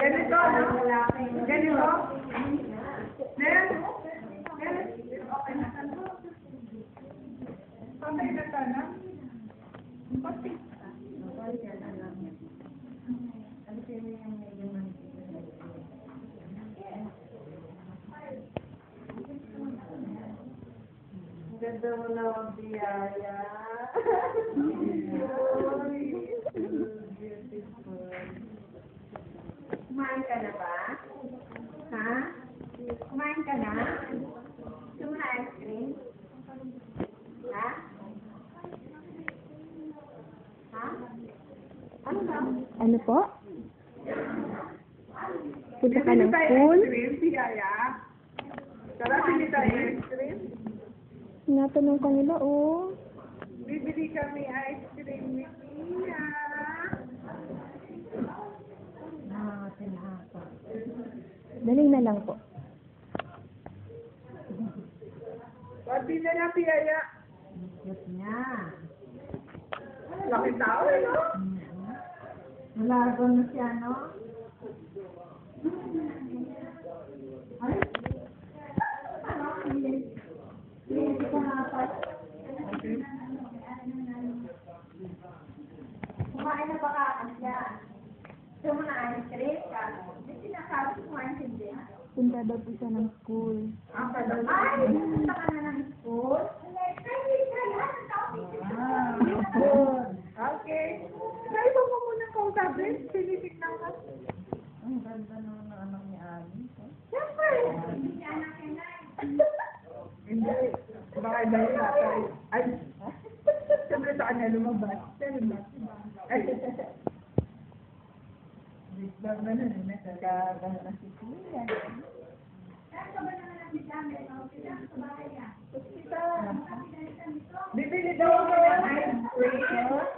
Ganito, no? Ganito. Nen? Okay na ka na. Patay na ka na. Patay. Ganda mo na ang biyaya. Beautiful. Kumain ka na ba? Ha? Kumain ka na? Gusto mo na ice cream? Ha? Ha? Ano ba? Ano po? Punta ka ng pool? Biyaya? Sarap hindi tayo ice cream? Tinatanong ka nila, oh. Bibili kami ice cream ni Tia. Dali na lang po. Pati na na, Biyaya. Cute niya. Laki tao, eh, no? Malago na siya, no? Ay? Hindi ka napat. Kumain na ba ka? Yan. Gusto mo na ice cream ka? Hindi sinasabi kumain hindi. Punta daw po siya ng school. Ang pala. Ay, pupunta ka na ng school? Okay. Try mo muna kung sabi. Tinitignan ka. Ang ganda naman ng anak ni Ali. Siyempre. Hindi anak yan na. Hindi. Baka dahil natin. Ay. Siyempre sa kanya lumabas. Pero ba? Ay. Biglang na nun. Nagkagano na si Tia. Saan ka ba naman ang bitamay? Saan sa bahay yan? Bibili daw ako ng ice cream.